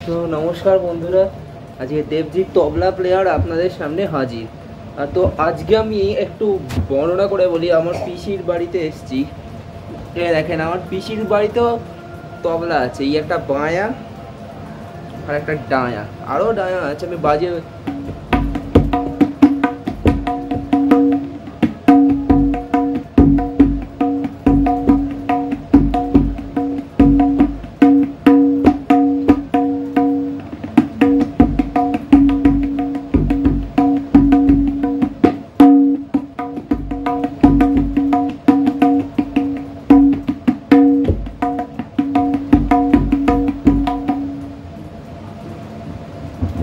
তো নমস্কার বন্ধুরা, আজকে দেবজিৎ তবলা প্লেয়ার আপনাদের সামনে হাজির। তো আজকে আমি একটু বর্ণনা করে বলি। আমার পিসির বাড়িতে এসেছি। দেখেন, আমার পিসির বাড়িতেও তবলা আছে। এই একটা বাঁয়া আর একটা ডায়া, আরও ডায়া আছে। আমি বাজে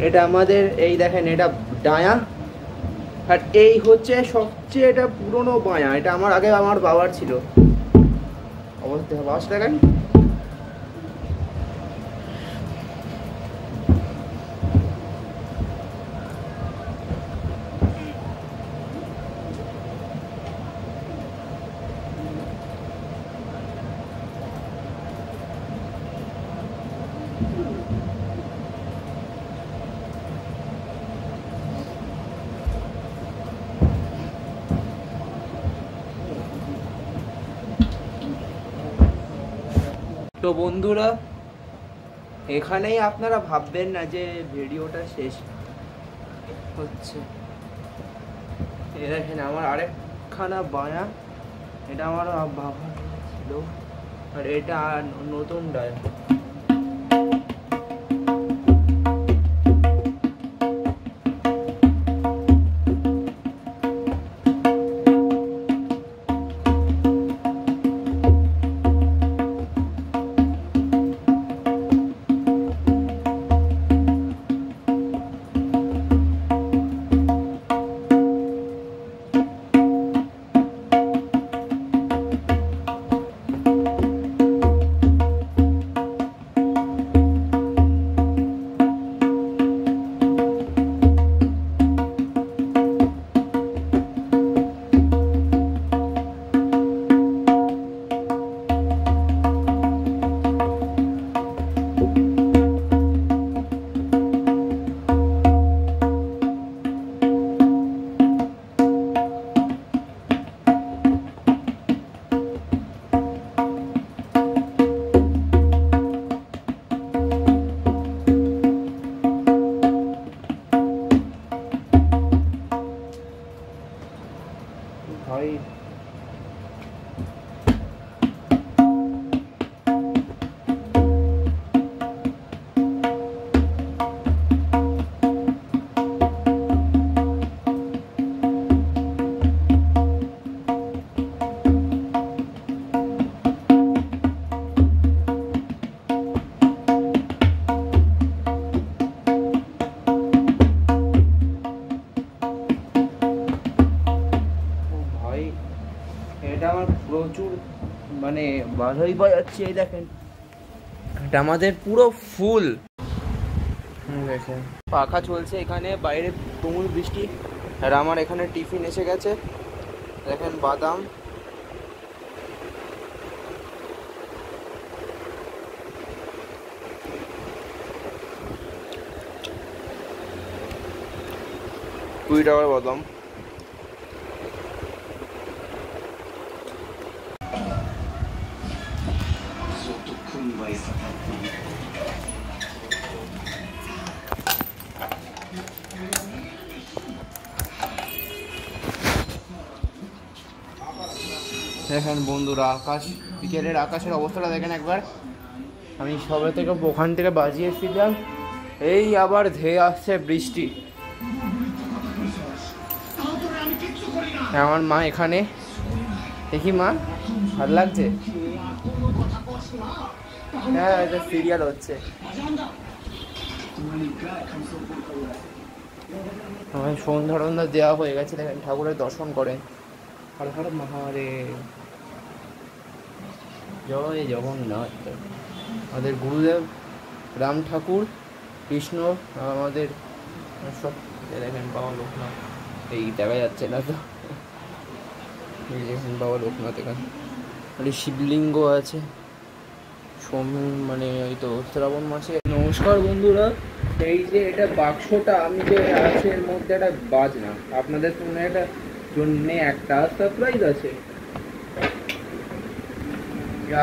এটা আমাদের এই দেখেন, এটা ডায়া আর এই হচ্ছে সবচেয়ে এটা পুরনো বাঁয়া। এটা আমার আগে আমার বাবার ছিল। অবস্থা বাস দেখেন। তো বন্ধুরা, এখানেই আপনারা ভাববেন না যে ভিডিওটা শেষ হচ্ছে। এই দেখেন আমার আরেকখানা বাঁয়া, এটা আমার বাবার ছিল, আর এটা নতুন ডায়া। ভাই এটা আমার প্রচুর মানে ভালোই বাজাচ্ছি। এই দেখেন, এটা আমাদের পুরো ফুল। দেখেন পাখা চলছে, এখানে বাইরে তুমুল বৃষ্টি, আর আমার এখানে টিফিন এসে গেছে। দেখেন বাদাম, $20 বাদাম। দেখেন বন্ধুরা, বিকেলের আকাশের অবস্থাটা দেখেন একবার। আমি সবে থেকে ওখান থেকে বাজিয়ে এসেছিলাম, এই আবার ধেয়ে আসছে বৃষ্টি। আমার মা এখানে, দেখি মা ভালো লাগছে? হ্যাঁ, এটা সিরিয়াল হচ্ছে। সন্ধ্যা টন্ধা দেওয়া হয়ে গেছে। দেখেন ঠাকুরের দর্শন করেন। হর হর মহাদেব, জয় জগন্নাথ। আমাদের গুরুদেব রাম ঠাকুর, কৃষ্ণ, আমাদের সব। দেখেন বাবা লোকনাথ, এই দেখা যাচ্ছে না তো, এই দেখেন বাবা লোকনাথ। এখানে শিবলিঙ্গ আছে। মানে ওই তো শ্রাবণ মাসে নমস্কার বন্ধুরা, এই যে এটা বাক্সটা আমি যে আছে এর মধ্যে একটা বাজনা, আপনাদের জন্য একটা সারপ্রাইজ আছে।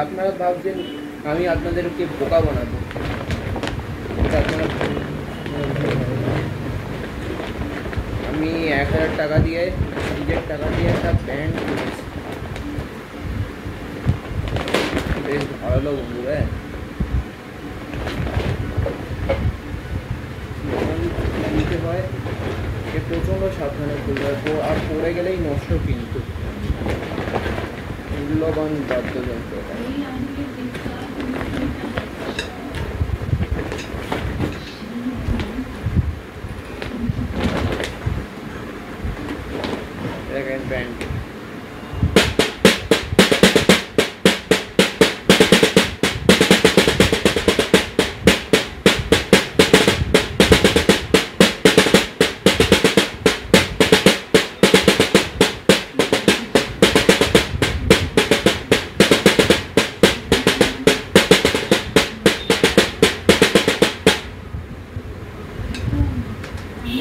আপনারা ভাবছেন আমি আপনাদেরকে বোকা বানাবো, আমি 1000 টাকা দিয়ে নিজের টাকা দিয়ে একটা ব্যান্ড কিনেছি, বেশ ভালো বন্ধুরা। নিতে হয় এ প্রচণ্ড সাবধানে খুলতে হয়, আর পড়ে গেলেই নষ্ট, কিন্তু মূল্যবান বাদ্যযন্ত্র। দেখেন ব্যান্ড,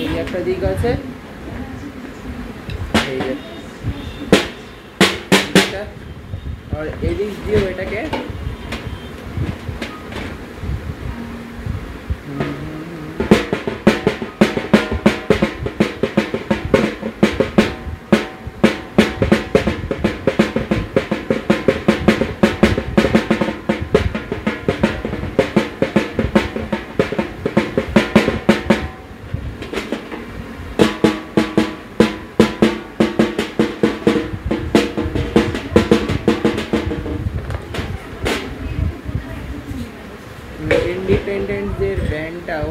এই একটা দিক আছে, এই যে আর এদিক দিয়েও এটাকে ইন্ডিপেন্ডেন্সদের ব্যান্ডটাও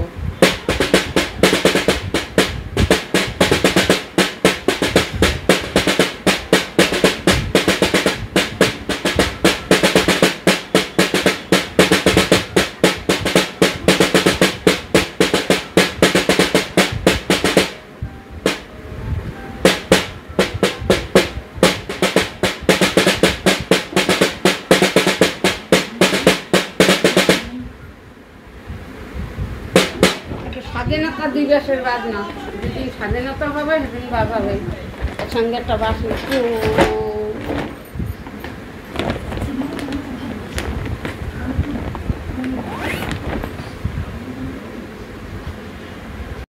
স্বাধীনতা দিবসের বাজনা, যেদিন স্বাধীনতা হবে সেদিন বাজাবে সঙ্গে একটা বাসি।